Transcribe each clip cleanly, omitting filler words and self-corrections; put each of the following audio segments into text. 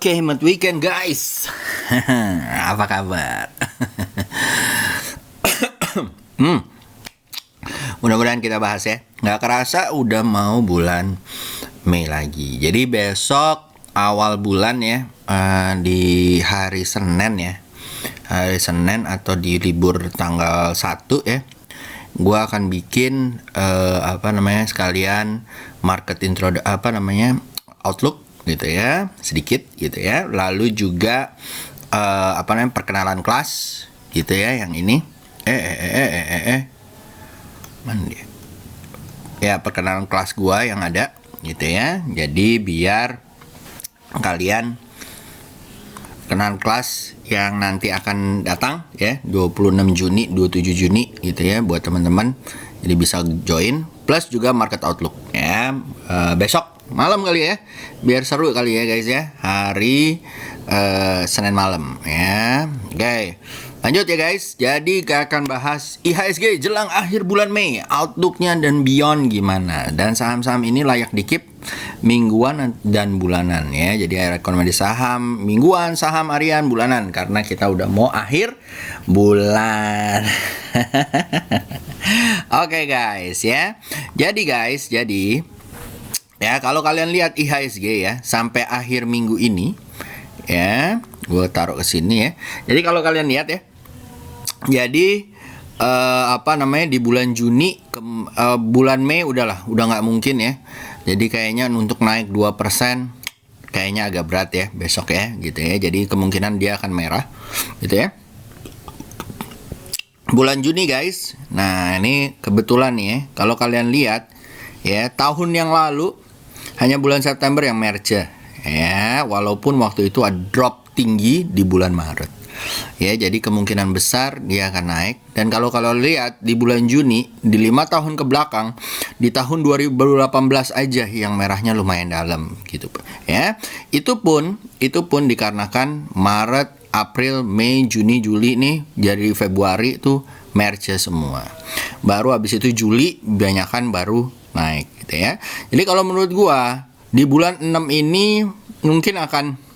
Oke, hemat weekend guys. Apa kabar? Mudah-mudahan kita bahas ya. Nggak kerasa udah mau bulan Mei lagi. Jadi besok awal bulan ya, di hari Senin ya. Hari Senin atau di libur tanggal 1 ya. Gua akan bikin sekalian market outlook gitu ya, sedikit gitu ya. Lalu juga perkenalan kelas gitu ya, yang ini. Mana dia? Ya, perkenalan kelas gua yang ada gitu ya. Jadi biar kalian kenalan kelas yang nanti akan datang ya, 26 Juni, 27 Juni gitu ya, buat teman-teman. Jadi bisa join, plus juga market outlook ya, besok malam kali ya, biar seru kali ya guys ya, hari Senin malam ya. Oke, lanjut ya guys. Jadi kita akan bahas IHSG jelang akhir bulan Mei, outlooknya dan beyond gimana, dan saham-saham ini layak dikip mingguan dan bulanan ya. Jadi rekomendasi saham mingguan, saham harian, bulanan, karena kita udah mau akhir bulan. Oke guys ya. Jadi ya, kalau kalian lihat IHSG ya, sampai akhir minggu ini ya, gue taruh ke sini ya. Jadi kalau kalian lihat ya, jadi di bulan Juni ke bulan Mei udah nggak mungkin ya. Jadi kayaknya untuk naik 2% kayaknya agak berat ya besok ya gitu ya. Jadi kemungkinan dia akan merah gitu ya. Bulan Juni guys. Nah, ini kebetulan nih ya, kalau kalian lihat ya, tahun yang lalu hanya bulan September yang merge ya, walaupun waktu itu ada drop tinggi di bulan Maret ya. Jadi kemungkinan besar dia akan naik. Dan kalau lihat di bulan Juni, di 5 tahun ke belakang, di tahun 2018 aja yang merahnya lumayan dalam gitu ya. Itu pun dikarenakan Maret, April, Mei, Juni, Juli nih, jadi Februari itu merge semua. Baru habis itu Juli banyakan baru naik gitu ya. Jadi kalau menurut gua di bulan 6 ini mungkin akan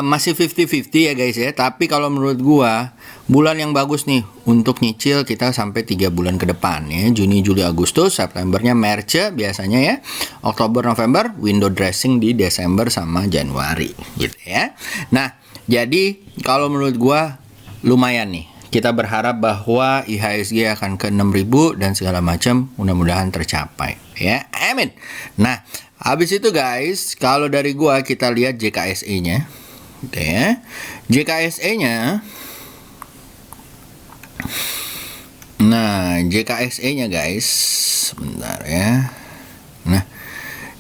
masih 50-50 ya guys ya. Tapi kalau menurut gua bulan yang bagus nih untuk nyicil kita sampai 3 bulan ke depan ya. Juni, Juli, Agustus, Septembernya merge biasanya ya. Oktober, November window dressing di Desember sama Januari gitu ya. Nah, jadi kalau menurut gua lumayan nih. Kita berharap bahwa IHSG akan ke 6.000 dan segala macam, mudah-mudahan tercapai ya. Amin. Nah, habis itu guys, kalau dari gua kita lihat JKSE-nya. Gitu ya. JKSE-nya. Nah, JKSE-nya guys, sebentar ya. Nah,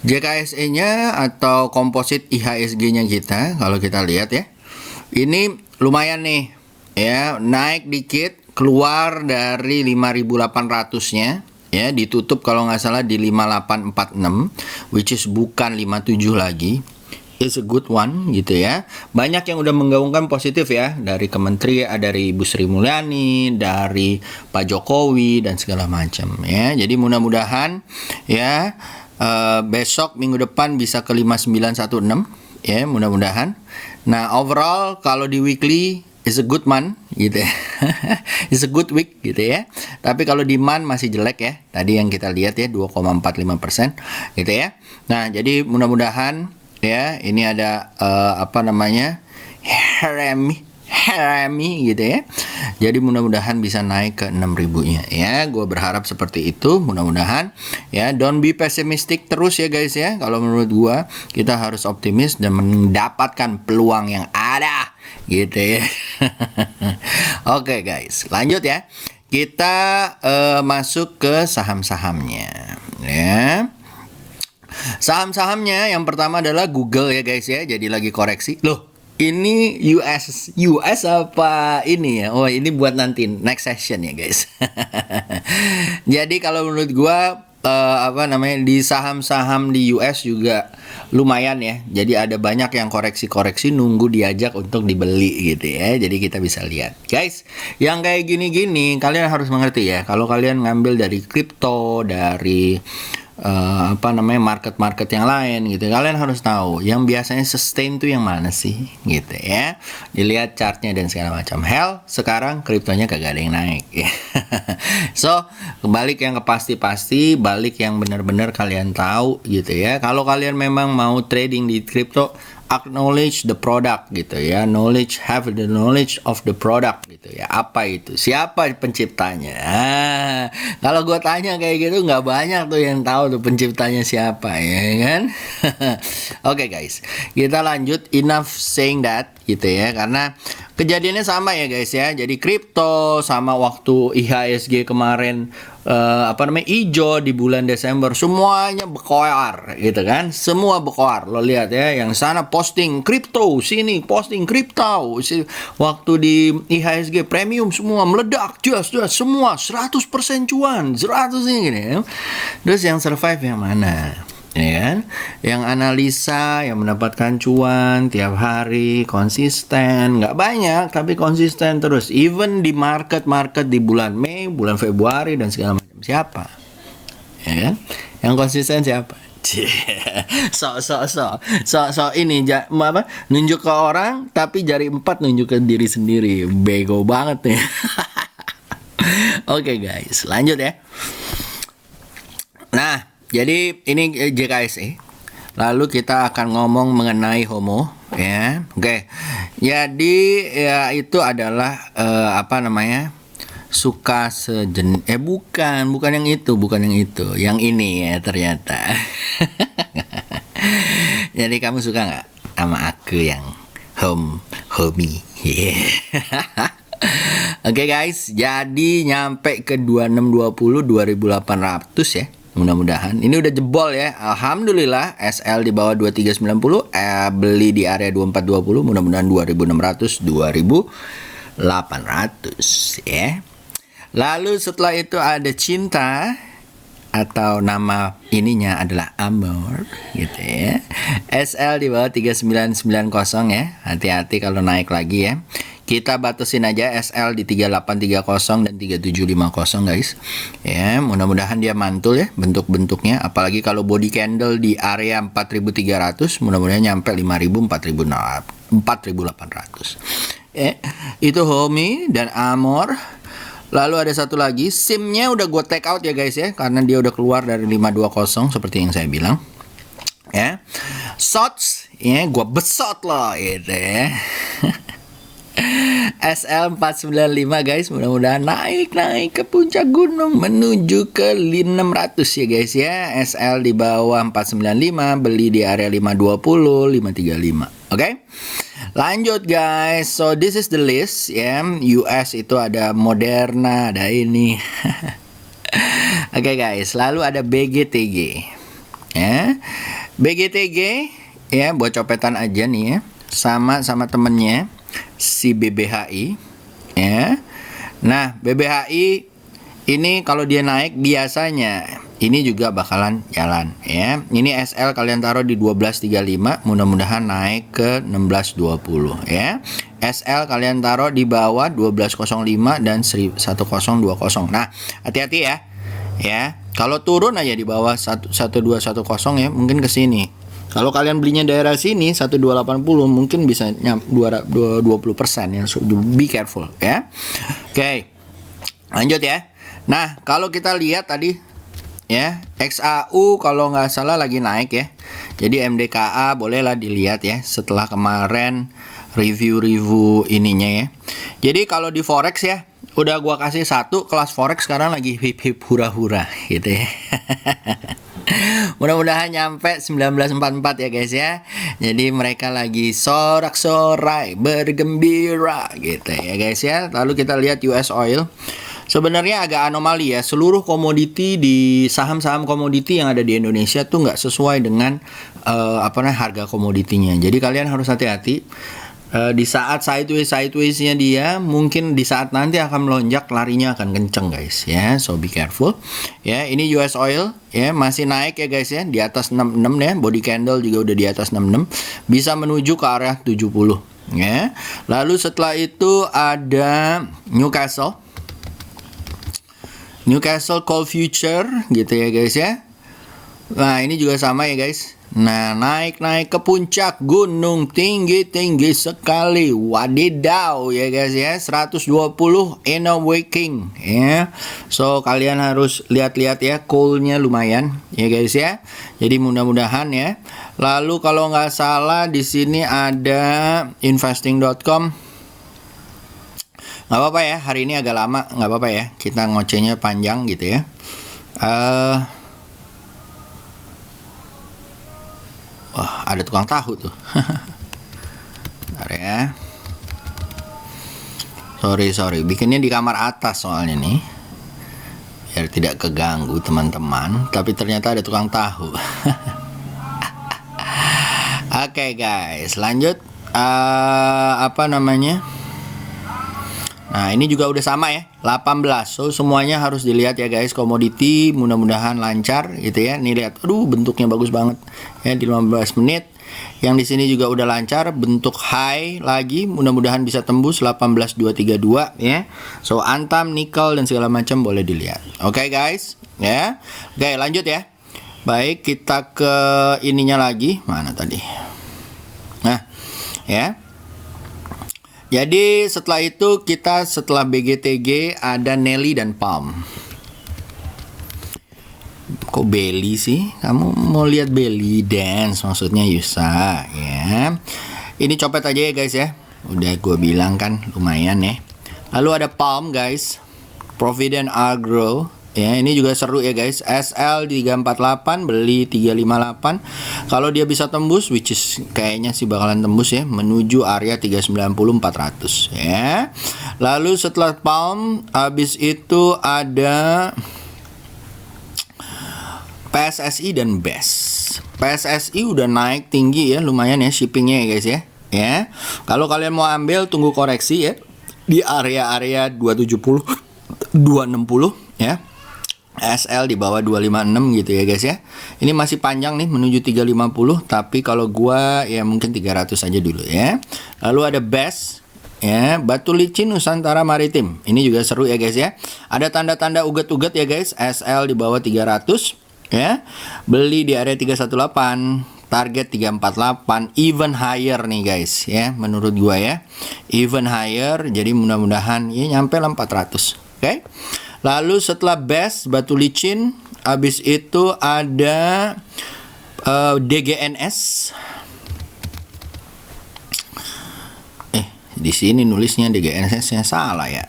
JKSE-nya atau komposit IHSG-nya kita, kalau kita lihat ya, ini lumayan nih ya, naik dikit, keluar dari 5.800-nya ya, ditutup kalau nggak salah di 5.846, which is bukan 57 lagi. It's a good one gitu ya. Banyak yang udah menggaungkan positif ya, dari dari Ibu Sri Mulyani, dari Pak Jokowi dan segala macam ya. Jadi mudah-mudahan ya besok minggu depan bisa ke 5916 ya, mudah-mudahan. Nah, overall kalau di weekly is a good month gitu ya. It's a good week gitu ya. Tapi kalau demand masih jelek ya. Tadi yang kita lihat ya 2,45% gitu ya. Nah, jadi mudah-mudahan ya, ini ada Harami gitu ya. Jadi mudah-mudahan bisa naik ke 6.000-nya ya. Gue berharap seperti itu, mudah-mudahan ya. Don't be pessimistic terus ya guys ya. Kalau menurut gue, kita harus optimis dan mendapatkan peluang yang ada gitu ya. Oke guys, lanjut ya. Kita masuk ke saham-sahamnya ya. Saham-sahamnya yang pertama adalah Google ya guys ya. Jadi lagi koreksi. Loh, ini US apa ini ya? Oh, ini buat nanti next session ya guys. Jadi kalau menurut gua di saham-saham di US juga lumayan ya. Jadi ada banyak yang koreksi-koreksi nunggu diajak untuk dibeli gitu ya. Jadi kita bisa lihat. Guys, yang kayak gini-gini kalian harus mengerti ya. Kalau kalian ngambil dari kripto, dari market-market yang lain gitu. Kalian harus tahu yang biasanya sustain tuh yang mana sih gitu ya. Dilihat chartnya dan segala macam. Hell, sekarang kriptonya kagak ada yang naik ya. So, balik yang ke pasti-pasti, balik yang benar-benar kalian tahu gitu ya. Kalau kalian memang mau trading di kripto, acknowledge the product gitu ya, have the knowledge of the product gitu ya. Apa itu? Siapa penciptanya? Kalau gue tanya kayak gitu nggak banyak tuh yang tahu tuh penciptanya siapa ya kan? Oke guys, kita lanjut. Enough saying that gitu ya, karena kejadiannya sama ya guys ya. Jadi kripto sama waktu IHSG kemarin hijau di bulan Desember, semuanya berkoar gitu kan, semua berkoar. Lo lihat ya, yang sana posting kripto, sini posting kripto, waktu di IHSG premium semua meledak, jelas semua 100% cuan, 100 ini gini ya. Terus yang survive yang mana? Ya kan? Yang analisa, yang mendapatkan cuan tiap hari, konsisten, nggak banyak tapi konsisten terus. Even di market di bulan Mei, bulan Februari dan segala macam. Siapa? Ya kan? Yang konsisten siapa? So ini nunjuk ke orang tapi jari 4 nunjuk ke diri sendiri. Bego banget nih. Oke guys, lanjut ya. Nah, jadi ini JKSE. Lalu kita akan ngomong mengenai HOMO ya. Oke. Jadi ya itu adalah suka bukan yang itu. Yang ini ya ternyata. Jadi kamu suka nggak sama aku yang homie? Yeah. Oke guys, jadi nyampe ke 2620 2800 ya. Mudah-mudahan ini udah jebol ya. Alhamdulillah SL di bawah 2390, beli di area 2420, mudah-mudahan 2600 2800 ya. Lalu setelah itu ada cinta, atau nama ininya adalah Amor gitu ya. SL di bawah 3990 ya. Hati-hati kalau naik lagi ya. Kita batasin aja SL di 3830 dan 3750 guys. Ya, mudah-mudahan dia mantul ya bentuk-bentuknya, apalagi kalau body candle di area 4300, mudah-mudahan nyampe 5000, 4800. Ya, itu Homie dan Amor. Lalu ada satu lagi, SIM-nya udah gue take out ya guys ya, karena dia udah keluar dari 520 seperti yang saya bilang. Ya. Shots, ya gue besot loh gitu ya. SL 495 guys, mudah-mudahan naik ke puncak gunung menuju ke 600 ya guys ya. SL di bawah 495, beli di area 520, 535. Oke. Lanjut guys. So this is the list ya. US itu ada Moderna, ada ini. Oke guys, lalu ada BGTG. Ya. BGTG ya buat copetan aja nih ya. Sama temennya si BBHI ya. Nah, BBHI ini kalau dia naik biasanya ini juga bakalan jalan ya. Ini SL kalian taruh di 1235, mudah-mudahan naik ke 1620 ya. SL kalian taruh di bawah 1205 dan 1020. Nah, hati-hati ya. Ya, kalau turun aja di bawah 1210 ya, mungkin ke sini. Kalau kalian belinya daerah sini 1280 mungkin bisa 20% ya. So, be careful ya. Oke. Lanjut ya. Nah, kalau kita lihat tadi ya, XAU kalau nggak salah lagi naik ya. Jadi MDKA bolehlah dilihat ya setelah kemarin review ininya ya. Jadi kalau di forex ya, udah gua kasih satu kelas forex sekarang lagi hip hura-hura gitu ya. Mudah-mudahan nyampe 1944 ya guys ya. Jadi mereka lagi sorak-sorai bergembira gitu ya guys ya. Lalu kita lihat US oil. Sebenarnya agak anomali ya. Seluruh komoditi di saham-saham komoditi yang ada di Indonesia tuh nggak sesuai dengan harga komoditinya. Jadi kalian harus hati-hati. Di saat sideways-nya dia, mungkin di saat nanti akan melonjak, larinya akan kenceng guys ya. So be careful. Ya, ini US oil ya masih naik ya guys ya, di atas 66 ya. Body candle juga udah di atas 66. Bisa menuju ke arah 70 ya. Lalu setelah itu ada Newcastle Coal Future gitu ya guys ya. Nah, ini juga sama ya guys. Nah, naik-naik ke puncak gunung tinggi-tinggi sekali. Wadidaw ya guys ya. 120 in a waking ya. So, kalian harus lihat-lihat ya, coolnya lumayan ya guys ya. Jadi mudah-mudahan ya. Lalu kalau nggak salah di sini ada investing.com. Nggak apa-apa ya, hari ini agak lama, nggak apa-apa ya. Kita ngocehnya panjang gitu ya. Wah, ada tukang tahu tuh. Bentar ya. Sorry, bikinnya di kamar atas soalnya nih, biar tidak keganggu teman-teman. Tapi ternyata ada tukang tahu. Oke guys, lanjut. Apa namanya? Nah, ini juga udah sama ya, 18. So, semuanya harus dilihat ya guys. Komoditi mudah-mudahan lancar gitu ya. Nih lihat, aduh bentuknya bagus banget ya di 15 menit. Yang di sini juga udah lancar, bentuk high lagi, mudah-mudahan bisa tembus 18.232 ya. So, Antam, nikel dan segala macam boleh dilihat. Oke guys, ya. Oke, lanjut ya. Baik, kita ke ininya lagi. Mana tadi? Nah, ya. Jadi setelah itu setelah BGTG ada Nelly dan Palm. Kok belly sih? Kamu mau lihat belly dance maksudnya Yusa ya. Ini copet aja ya guys ya. Udah gue bilang kan lumayan ya. Lalu ada Palm guys. Provident Agro. Ya, ini juga seru ya guys. SL 348 beli 358. Kalau dia bisa tembus, which is kayaknya sih bakalan tembus ya, menuju area 390-400 ya. Lalu setelah Palm, habis itu ada PSSI dan BES. PSSI udah naik tinggi ya, lumayan ya shippingnya ya guys ya. Ya. Kalau kalian mau ambil, tunggu koreksi ya di area-area 270 260 ya. SL di bawah 256 gitu ya guys ya. Ini masih panjang nih menuju 350, tapi kalau gua ya mungkin 300 aja dulu ya. Lalu ada BES ya, Batu Licin Nusantara Maritim. Ini juga seru ya guys ya. Ada tanda-tanda uget-uget ya guys. SL di bawah 300 ya. Beli di area 318, target 348, even higher nih guys ya, menurut gua ya. Even higher, jadi mudah-mudahan ya nyampe lah 400. Oke. Lalu setelah BES, Batu Licin, habis itu ada DGNS. Di sini nulisnya DGNS-nya salah ya.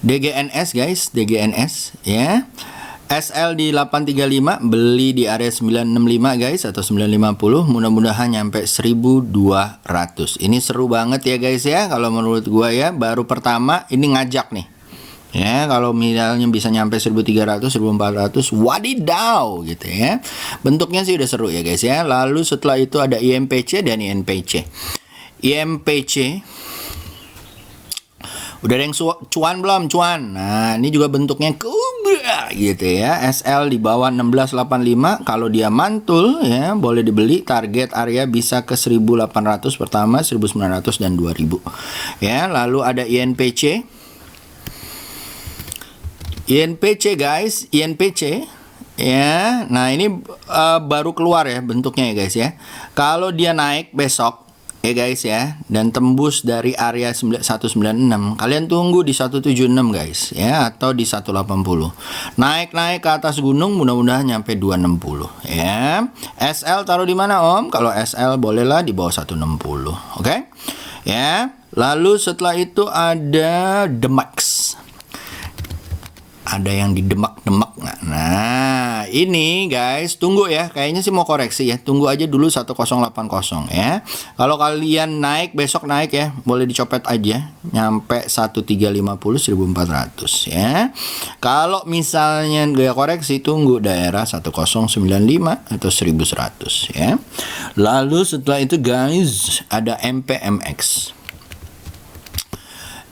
DGNS guys, DGNS ya. SL di 835, beli di area 965 guys atau 950, mudah-mudahan nyampe 1200. Ini seru banget ya guys ya, kalau menurut gua ya, baru pertama ini ngajak nih. Ya, kalau misalnya bisa nyampe 1300, 1400, wadidaw gitu ya. Bentuknya sih udah seru ya guys ya. Lalu setelah itu ada IMPC dan INPC. IMPC udah ada yang cuan belum? Cuan. Nah, ini juga bentuknya kubra gitu ya. SL di bawah 1685. Kalau dia mantul ya, boleh dibeli. Target area bisa ke 1800 pertama, 1900 dan 2000. Ya, lalu ada INPC. INPC guys, INPC ya. Nah, ini baru keluar ya bentuknya ya guys ya. Kalau dia naik besok ya guys ya, dan tembus dari area 196, kalian tunggu di 176 guys ya, atau di 180. Naik-naik ke atas gunung, mudah-mudahan nyampe 260 ya. SL taruh di mana Om? Kalau SL bolehlah di bawah 160. Oke? Ya. Lalu setelah itu ada Demax. Ada yang di demak-demak nggak? Nah, ini guys, tunggu ya. Kayaknya sih mau koreksi ya. Tunggu aja dulu 1080 ya. Kalau kalian naik, besok naik ya, boleh dicopet aja. Nyampe 1350, 1400 ya. Kalau misalnya nggak koreksi, tunggu daerah 1095 atau 1100 ya. Lalu setelah itu guys, ada MPMX.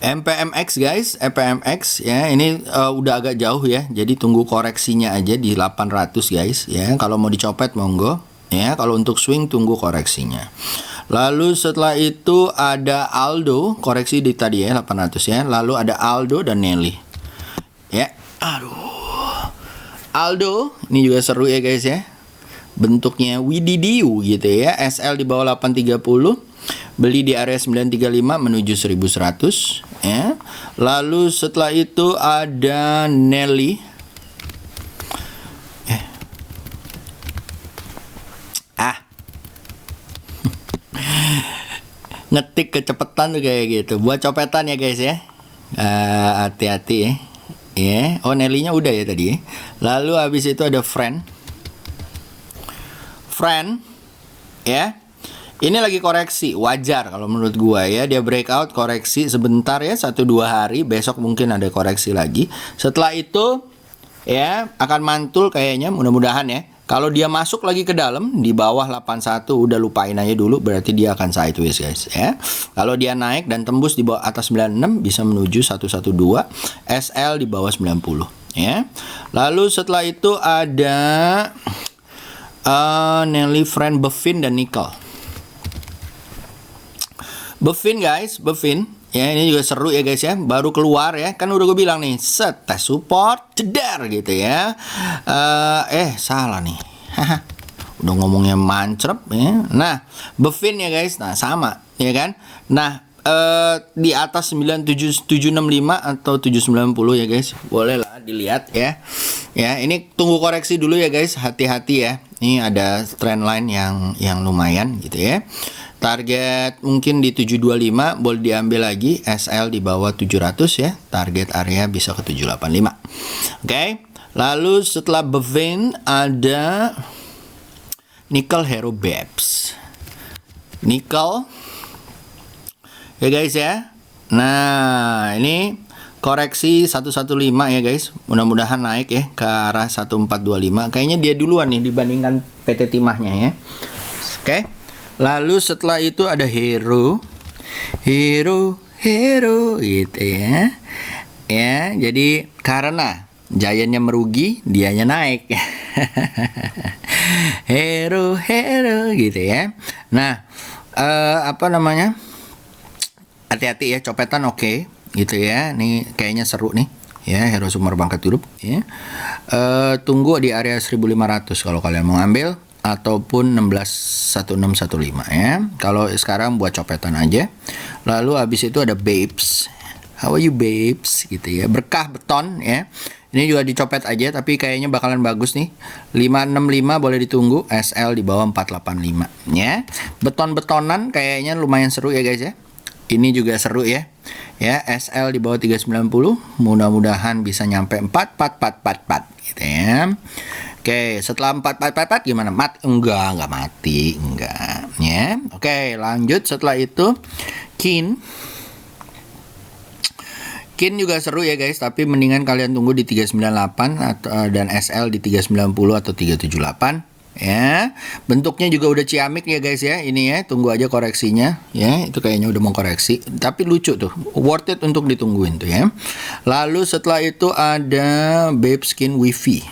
MPMX guys, MPMX ya, ini udah agak jauh ya, jadi tunggu koreksinya aja di 800 guys ya. Kalau mau dicopet monggo ya, kalau untuk swing tunggu koreksinya. Lalu setelah itu ada Aldo, koreksi di tadi ya 800 ya. Lalu ada Aldo dan Nelly ya. Aldo, ini juga seru ya guys ya. Bentuknya Wididiu gitu ya. SL di bawah 830. Beli di area 935 menuju 1100 ya. Lalu setelah itu ada Nelly. Ngetik kecepatan tuh kayak gitu. Buat copetan ya guys ya. Hati-hati ya. Ya, oh Nelly-nya udah ya tadi ya. Lalu habis itu ada Friend, ya. Ini lagi koreksi, wajar kalau menurut gua ya. Dia breakout koreksi sebentar ya, 1-2 hari. Besok mungkin ada koreksi lagi. Setelah itu ya akan mantul kayaknya, mudah-mudahan ya. Kalau dia masuk lagi ke dalam di bawah 81, udah lupain aja dulu, berarti dia akan sideways guys ya. Kalau dia naik dan tembus di bawah atas 96 bisa menuju 112, SL di bawah 90 ya. Lalu setelah itu ada Nelly, Friend, Buffin dan Nickel. Buffin guys, Buffin ya, ini juga seru ya guys ya, baru keluar ya, kan udah gue bilang nih, set tes support cedar gitu ya. Salah nih. Udah ngomongnya mancrep ya. Nah, Buffin ya guys, nah sama ya kan. Nah, di atas 9765 atau 790 ya guys, boleh lah dilihat ya. Ya, ini tunggu koreksi dulu ya guys, hati-hati ya. Ini ada trend line yang lumayan gitu ya. Target mungkin di 725, boleh diambil lagi. SL di bawah 700 ya. Target area bisa ke 785. Oke. Lalu setelah Buffin ada Nickel, Hero, Babs. Nickel ya guys ya. Nah, ini koreksi 115 ya guys. Mudah-mudahan naik ya ke arah 1425. Kayaknya dia duluan nih dibandingkan PT Timahnya ya. Oke. Lalu setelah itu ada Hero gitu ya. Ya, jadi karena Giant-nya merugi, dianya naik. Hero gitu ya. Nah, apa namanya? Hati-hati ya, copetan oke gitu ya. Nih kayaknya seru nih. Ya, Hero Sumber Bangkit Hidup ya. Tunggu di area 1500 kalau kalian mau ambil, ataupun 161615 ya. Kalau sekarang buat copetan aja. Lalu habis itu ada Babes. How are you Babes gitu ya. Berkah beton ya. Ini juga dicopet aja, tapi kayaknya bakalan bagus nih. 565 boleh ditunggu, SL di bawah 485 ya. Beton-betonan kayaknya lumayan seru ya guys ya. Ini juga seru ya. Ya, SL di bawah 390, mudah-mudahan bisa nyampe 44444 gitu ya. Oke, setelah 4444 gimana? Enggak mati, enggak ya. Oke, lanjut setelah itu Kin juga seru ya guys, tapi mendingan kalian tunggu di 398 dan SL di 390 atau 378 ya. Bentuknya juga udah ciamik ya guys ya. Ini ya, tunggu aja koreksinya ya. Itu kayaknya udah mau koreksi, tapi lucu tuh, worth it untuk ditungguin tuh ya. Lalu setelah itu ada Babeskin Wi-Fi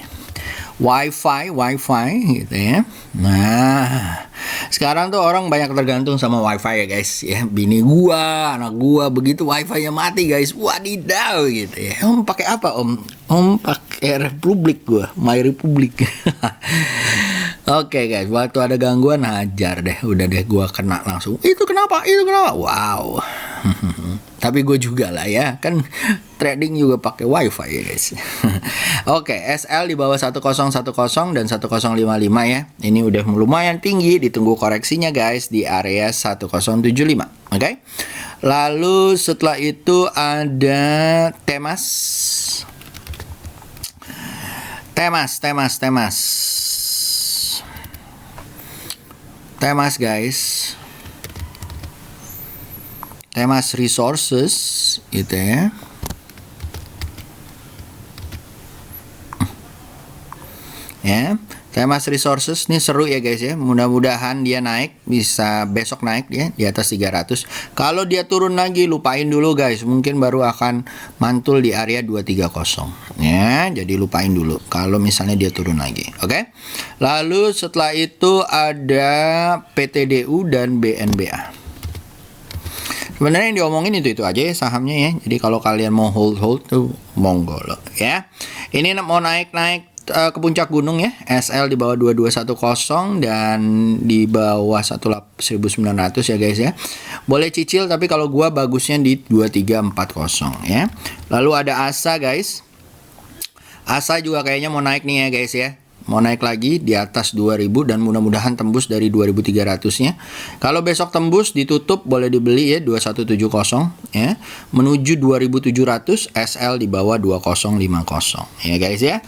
gitu ya. Nah, sekarang tuh orang banyak tergantung sama Wi-Fi ya guys ya. Bini gua, anak gua begitu Wi-Fi-nya mati guys, wadidaw gitu ya. Om pakai apa om? Om pakai Republik gua, My Republic. Oke guys, waktu ada gangguan hajar deh, udah deh gua kena langsung. Itu kenapa? Wow. Tapi gue juga lah ya, kan trading juga pakai wifi ya guys. Oke, SL di bawah 1010 dan 1055 ya. Ini udah lumayan tinggi, ditunggu koreksinya guys di area 1075. Oke. Lalu setelah itu ada Temas guys. Temas Resources gitu ya. Ya, Temas Resources nih seru ya guys ya. Mudah-mudahan dia naik, bisa besok naik ya di atas 300. Kalau dia turun lagi lupain dulu guys. Mungkin baru akan mantul di area 230 ya. Jadi lupain dulu kalau misalnya dia turun lagi. Oke. Lalu setelah itu ada PTDU dan BNBA. Sebenarnya yang diomongin itu aja ya sahamnya ya. Jadi kalau kalian mau hold tuh monggo loh ya. Ini mau naik ke puncak gunung ya. SL di bawah 2210 dan di bawah 1900 ya guys ya. Boleh cicil tapi kalau gua bagusnya di 2340 ya. Lalu ada ASA guys. ASA juga kayaknya mau naik nih ya guys ya. Mau naik lagi di atas 2000 dan mudah-mudahan tembus dari 2300-nya. Kalau besok tembus ditutup boleh dibeli ya 2170 ya. Menuju 2700, SL di bawah 2050 ya guys ya.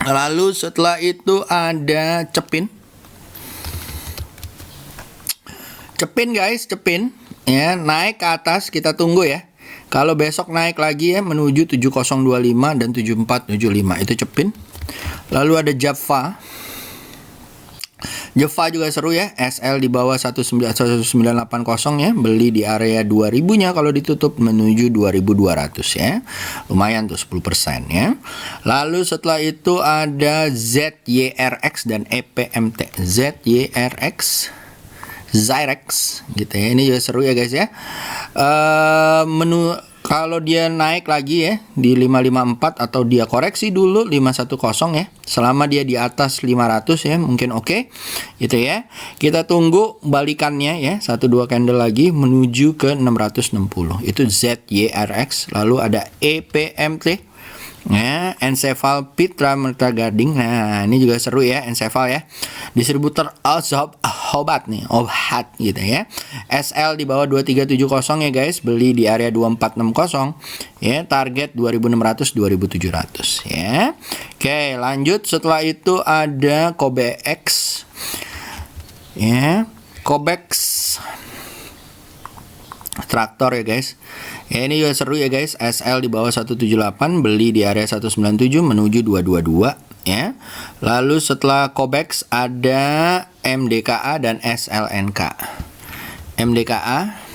Lalu setelah itu ada Cepin. Cepin guys, Cepin ya, naik ke atas, kita tunggu ya. Kalau besok naik lagi ya menuju 7025 dan 7475 itu Cepin. Lalu ada Java. Java juga seru ya, SL di bawah 1980 ya, beli di area 2000-nya kalau ditutup menuju 2200 ya. Lumayan tuh 10% ya. Lalu setelah itu ada ZYRX dan EPMT. ZYRX Zyrex gitu ya. Ini juga seru ya guys ya. Kalau dia naik lagi ya di 554 atau dia koreksi dulu 510 ya. Selama dia di atas 500 ya mungkin oke. Gitu ya. Kita tunggu balikannya ya. 1-2 candle lagi menuju ke 660. Itu ZYRX. Lalu ada EPMT. Ya, Encephal Pitra Merta Gading. Nah, ini juga seru ya, Encephal ya. Distributor obat nih, obat gitu ya. SL di bawah 2370 ya guys, beli di area 2460 ya, target 2600 2700 ya. Oke, lanjut setelah itu ada COBEX. Ya, COBEX traktor ya guys. Ya, ini juga seru ya guys. SL di bawah 178, beli di area 197 menuju 222 ya. Lalu setelah COBEX ada MDKA dan SLNK. MDKA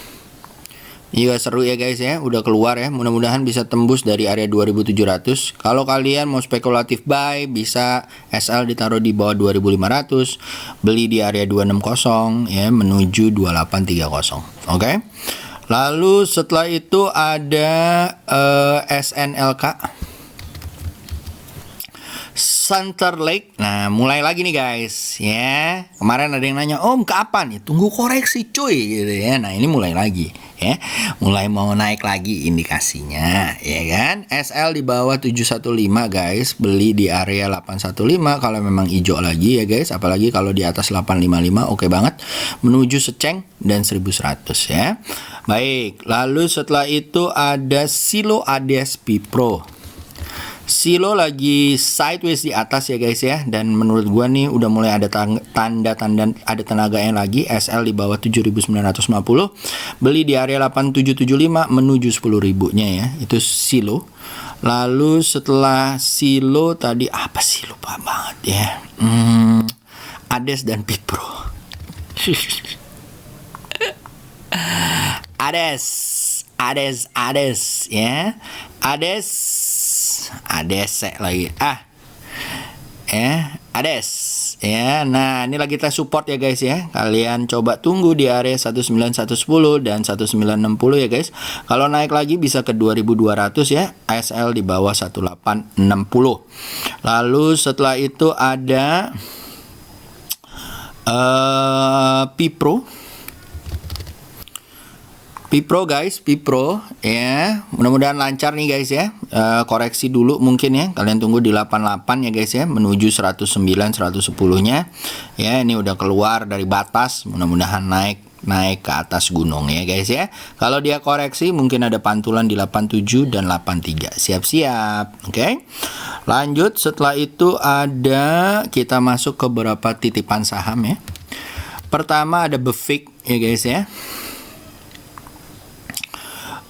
juga seru ya guys ya, udah keluar ya. Mudah-mudahan bisa tembus dari area 2700. Kalau kalian mau spekulatif buy, bisa SL ditaruh di bawah 2500, beli di area 260 ya menuju 2830. Oke. Lalu setelah itu ada SNLK Center Lake. Nah, mulai lagi nih guys ya. Kemarin ada yang nanya, "Om, kapan nih? Tunggu koreksi cuy," gitu ya. Nah, ini mulai lagi ya. Mulai mau naik lagi indikasinya, ya kan? SL di bawah 715 guys, beli di area 815 kalau memang hijau lagi ya guys. Apalagi kalau di atas 855 oke banget. Menuju seceng dan 1100 ya. Baik, lalu setelah itu ada Silo ADSP Pro. Silo lagi sideways di atas ya guys ya, dan menurut gua nih udah mulai ada tanda-tanda ada tenaganya lagi. SL di bawah 7950, beli di area 8775 menuju 10.000-nya ya. Itu Silo. Lalu setelah Silo tadi apa sih, lupa banget ya. Ades dan Pipro. Ades ya. Ades lagi. Ades ya. Nah, ini lagi kita support ya guys ya. Kalian coba tunggu di area 19110 dan 1960 ya guys. Kalau naik lagi bisa ke 2200 ya. SL di bawah 1860. Lalu setelah itu ada Pipro guys, Pipro ya. Mudah-mudahan lancar nih guys ya. Koreksi dulu mungkin ya. Kalian tunggu di 88 ya guys ya, menuju 109 110-nya. Ya, ini udah keluar dari batas. Mudah-mudahan naik ke atas gunung ya guys ya. Kalau dia koreksi mungkin ada pantulan di 87 dan 83. Siap-siap. Oke. Lanjut setelah itu ada kita masuk ke beberapa titipan saham ya. Pertama ada Befik ya guys ya.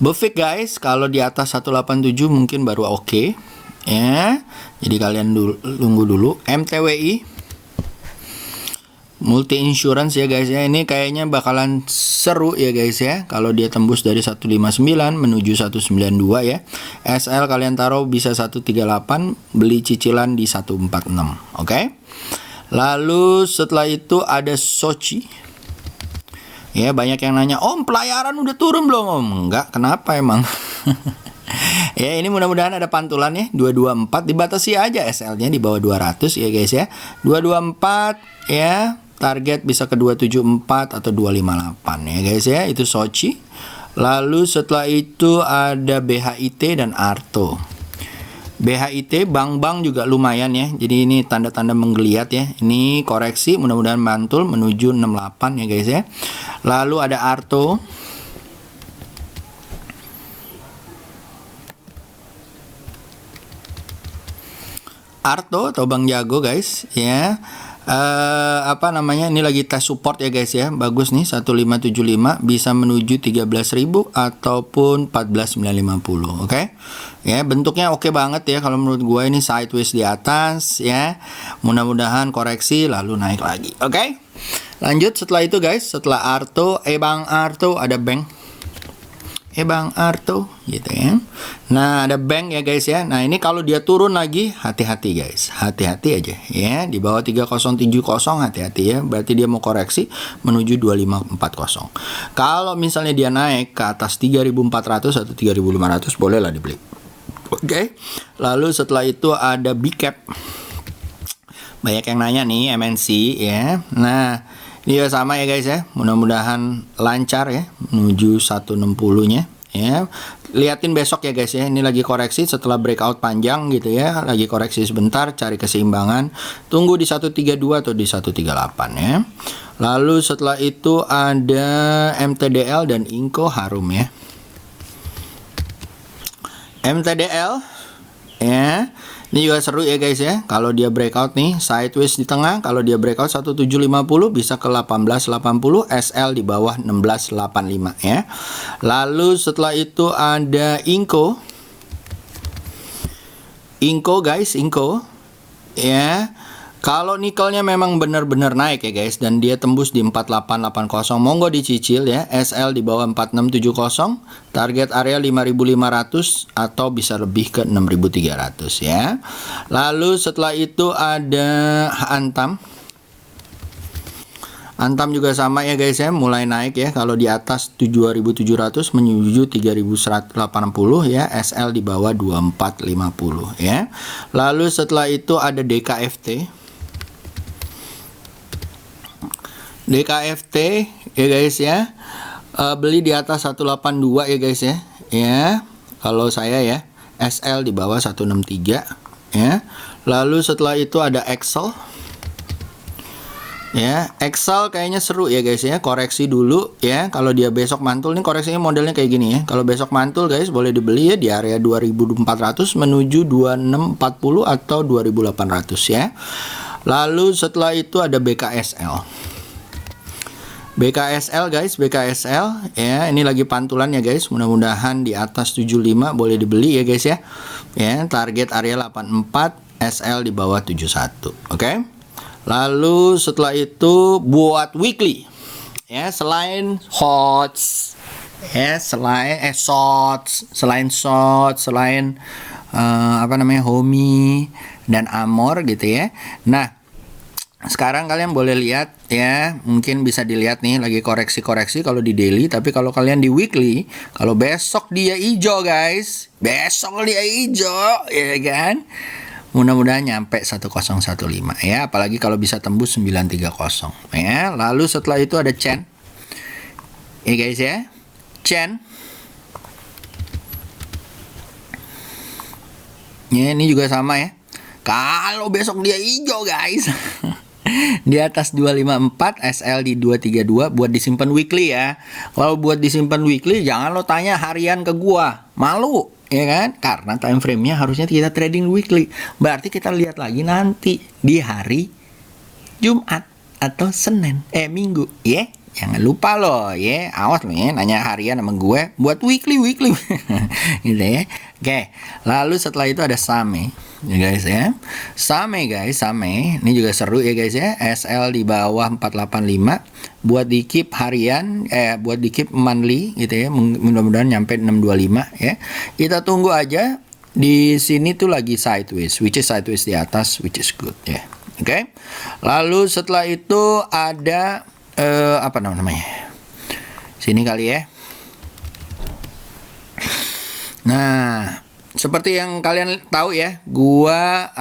Befik guys, kalau di atas 187 mungkin baru oke ya. Jadi kalian tunggu dulu. MTWI Multi Insurance ya guys ya. Ini kayaknya bakalan seru ya guys ya. Kalau dia tembus dari 159 menuju 192 ya. SL kalian taruh bisa 138, beli cicilan di 146. Oke. Lalu setelah itu ada Sochi. Ya, banyak yang nanya, "Om, pelayaran udah turun belum, Om?" Enggak, kenapa emang? Ya, ini mudah-mudahan ada pantulannya 224, dibatasi aja SL-nya di bawah 200 ya guys ya. 224 ya, target bisa ke 274 atau 258 ya guys ya. Itu Sochi. Lalu setelah itu ada BHIT dan Arto. BHIT bank-bank juga lumayan ya. Jadi ini tanda-tanda menggeliat ya. Ini koreksi, mudah-mudahan mantul menuju 68 ya guys ya. Lalu ada Arto. Arto atau Bang Jago guys ya. Apa namanya, ini lagi tes support ya guys ya. Bagus nih 1575 bisa menuju 13.000 ataupun 14.950. Oke. Ya, bentuknya oke banget ya kalau menurut gue. Ini sideways di atas ya. Mudah-mudahan koreksi lalu naik lagi. Oke. Lanjut setelah itu guys, setelah Arto, Bang Arto ada Bank. Bang Arto gitu ya. Nah, ada bank ya guys ya. Nah, ini kalau dia turun lagi, hati-hati guys. Hati-hati aja ya. Di bawah 3070 hati-hati ya. Berarti dia mau koreksi menuju 2540. Kalau misalnya dia naik ke atas 3400 atau 3500, bolehlah dibeli. Oke. Lalu setelah itu ada big cap. Banyak yang nanya nih MNC ya. Nah, ini juga sama ya guys ya. Mudah-mudahan lancar ya menuju 160-nya ya. Liatin besok ya guys ya. Ini lagi koreksi setelah breakout panjang gitu ya. Lagi koreksi sebentar, cari keseimbangan. Tunggu di 132 atau di 138 ya. Lalu setelah itu ada MTDL dan Inco Harum ya. MTDL ya. Ini juga seru ya guys ya. Kalau dia breakout nih sideways di tengah, kalau dia breakout 1750 bisa ke 1880, SL di bawah 1685 ya. Lalu setelah itu ada Inco. Inco guys, Inco ya. Kalau nikelnya memang benar-benar naik ya guys, dan dia tembus di 4880, monggo dicicil ya. SL di bawah 4670, target area 5500 atau bisa lebih ke 6300 ya. Lalu setelah itu ada Antam. Antam juga sama ya guys ya, mulai naik ya. Kalau di atas 7700 menuju 3180 ya, SL di bawah 2450 ya. Lalu setelah itu ada DKFT. DKFT ya guys ya, beli di atas 182 ya guys ya. Ya, kalau saya ya, SL di bawah 163 ya. Lalu setelah itu ada Excel. Ya, Excel kayaknya seru ya guys ya. Koreksi dulu ya. Kalau dia besok mantul, nih koreksinya modelnya kayak gini ya. Kalau besok mantul guys, boleh dibeli ya di area 2400 menuju 2640 atau 2800 ya. Lalu setelah itu ada BKSL. BKSL guys, BKSL ya, ini lagi pantulan ya guys. Mudah-mudahan di atas 75 boleh dibeli ya guys ya. Ya, target area 84, SL di bawah 71. Oke. Lalu setelah itu buat weekly. Ya, selain HOTS ya, selain SHOTS, selain apa namanya, HOMI dan Amor gitu ya. Nah, sekarang kalian boleh lihat ya, mungkin bisa dilihat nih lagi koreksi-koreksi kalau di daily, tapi kalau kalian di weekly, kalau besok dia hijau guys, besok dia hijau ya kan, mudah-mudahan nyampe 1015 ya, apalagi kalau bisa tembus 930 ya. Lalu setelah itu ada Chen ya guys ya, Chen ya, ini juga sama ya. Kalau besok dia hijau guys di atas 254, SL di 232 buat disimpan weekly ya. Kalau buat disimpan weekly jangan lo tanya harian ke gua, malu ya kan, karena time frame-nya harusnya kita trading weekly. Berarti kita lihat lagi nanti di hari Jumat atau Senin Minggu ya. Jangan lupa loh ya, awas loh ya nanya harian sama gue buat weekly gitu ya. Oke, lalu setelah itu ada Same ya guys ya. Same guys, Same ini juga seru ya guys ya. SL di bawah 485 buat di keep harian, buat di keep monthly gitu ya. Mudah-mudahan nyampe 625 ya. Kita tunggu aja. Di sini tuh lagi sideways, which is sideways di atas, which is good ya. Oke. Lalu setelah itu ada apa namanya? Sini kali ya. Nah, seperti yang kalian tahu ya, gua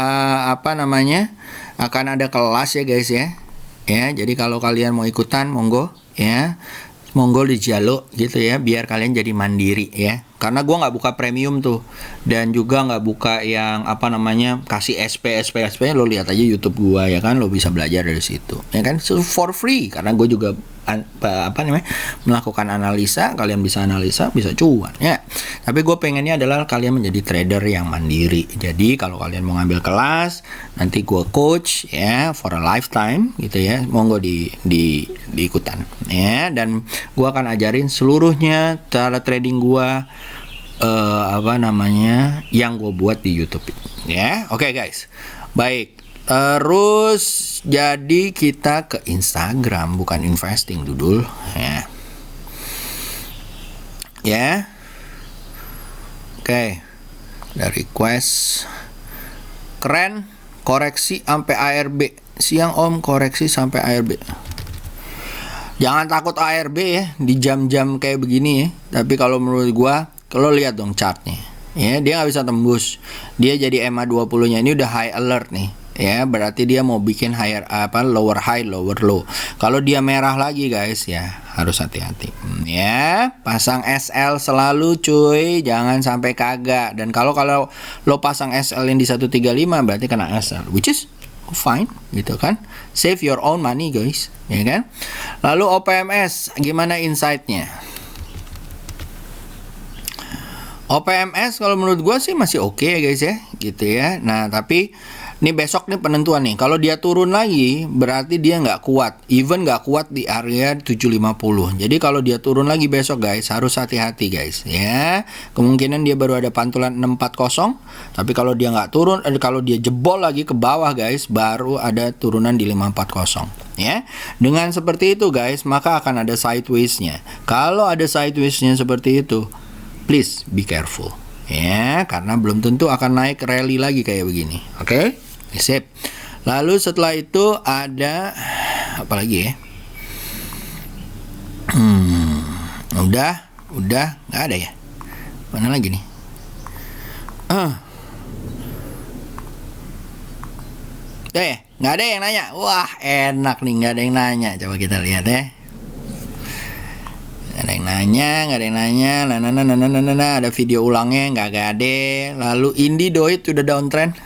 akan ada kelas ya guys ya. Ya, jadi kalau kalian mau ikutan monggo ya. Monggo dijaluk gitu ya, biar kalian jadi mandiri ya. Karena gua nggak buka premium tuh, dan juga nggak buka yang kasih SP. Lo lihat aja YouTube gua ya kan, lo bisa belajar dari situ ya kan, so, for free. Karena gue juga melakukan analisa, kalian bisa analisa, bisa cuan ya. Tapi gue pengennya adalah kalian menjadi trader yang mandiri. Jadi kalau kalian mau ngambil kelas, nanti gue coach ya for a lifetime gitu ya, monggo di ikutan ya. Dan gue akan ajarin seluruhnya cara trading gue yang gue buat di YouTube ya. Oke guys, baik. Terus jadi kita ke Instagram, bukan investing dudul ya. Ya. Oke. Ada request. Keren, koreksi sampai ARB. Siang Om koreksi sampai ARB. Jangan takut ARB ya di jam-jam kayak begini ya. Tapi kalau menurut gua, kalau lihat dong chartnya. Ya, dia nggak bisa tembus. Dia jadi MA20-nya ini udah high alert nih. Ya, berarti dia mau bikin lower high, lower low. Kalau dia merah lagi guys ya, harus hati-hati. Ya, pasang SL selalu cuy, jangan sampai kagak. Dan kalau lo pasang SL yang di 135 berarti kena SL, which is fine gitu kan. Save your own money guys, ya kan? Lalu OPMS gimana insight-nya? OPMS kalau menurut gue sih masih oke ya guys ya, gitu ya. Nah, tapi ini besok nih penentuan nih. Kalau dia turun lagi, berarti dia nggak kuat. Even nggak kuat di area 750. Jadi kalau dia turun lagi besok guys, harus hati-hati guys ya. Kemungkinan dia baru ada pantulan 640. Tapi kalau dia nggak turun, kalau dia jebol lagi ke bawah guys, baru ada turunan di 540 ya. Dengan seperti itu guys, maka akan ada sideways-nya. Kalau ada sideways-nya seperti itu, please be careful ya, karena belum tentu akan naik rally lagi kayak begini. Oke? Sip. Lalu setelah itu ada apa lagi ya? Udah nggak ada ya? Mana lagi nih? Nggak ada yang nanya. Wah, enak nih, nggak ada yang nanya. Coba kita lihat ya. Nggak ada yang nanya. Ada video ulangnya, nggak ada. Lalu Indi Doit udah downtrend.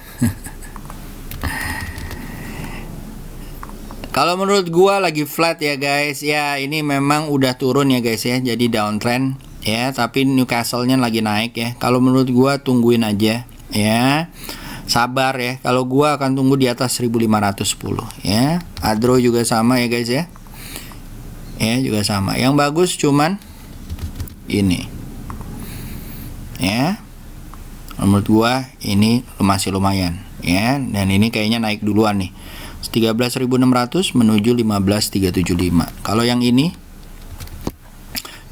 Kalau menurut gua lagi flat ya guys. Ya, ini memang udah turun ya guys ya. Jadi downtrend ya, tapi Newcastle-nya lagi naik ya. Kalau menurut gua tungguin aja ya. Sabar ya. Kalau gua akan tunggu di atas 1510 ya. Adro juga sama ya guys ya. Ya, juga sama. Yang bagus cuman ini. Ya. Menurut gua ini masih lumayan ya. Dan ini kayaknya naik duluan nih. 13.600 menuju 15.375. Kalau yang ini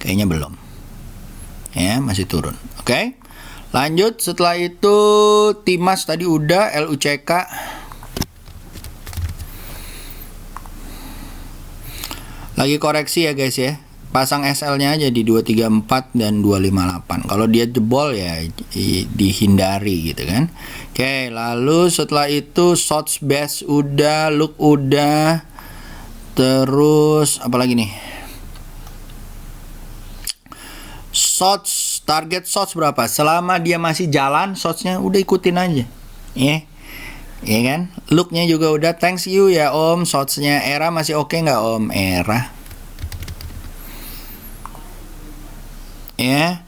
kayaknya belum. Ya, masih turun. Oke. Lanjut, setelah itu Timas tadi udah, LUCK. Lagi koreksi ya guys ya. Pasang SL-nya aja di 234 dan 258. Kalau dia jebol ya dihindari gitu kan. Oke, lalu setelah itu shots base udah, look udah. Terus apa lagi nih? Shots, target shots berapa? Selama dia masih jalan, shotsnya udah ikutin aja. Ya kan? Looknya juga udah, thanks you ya Om. Shotsnya Era masih oke nggak Om? Era ya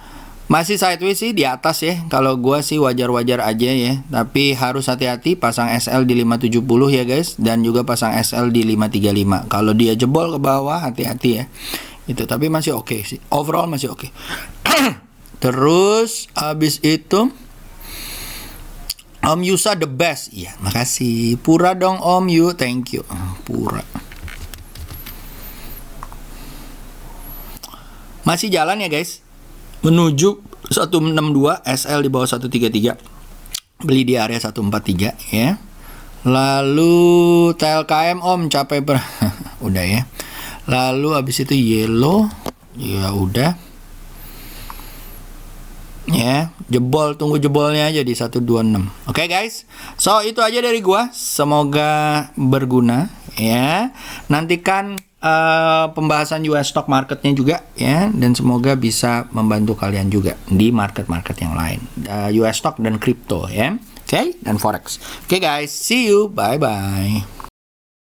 masih sideways sih di atas ya. Kalau gua sih wajar-wajar aja ya, tapi harus hati-hati pasang SL di 570 ya guys, dan juga pasang SL di 535. Kalau dia jebol ke bawah hati-hati ya. Itu tapi masih oke sih. Overall masih oke. Terus habis itu Om Yusa the best. Iya, makasih. Pura dong Om Yu, thank you. Pura. Masih jalan ya guys. Menuju 162, SL di bawah 133. Beli di area 143 ya. Lalu TLKM Om capek udah ya. Lalu habis itu yellow ya udah. Ya, tunggu jebolnya aja di 126. Oke guys, so itu aja dari gua. Semoga berguna ya. Nantikan pembahasan US stock marketnya juga ya, dan semoga bisa membantu kalian juga di market-market yang lain, US stock dan crypto ya. Oke, dan forex. Oke guys, see you, bye bye.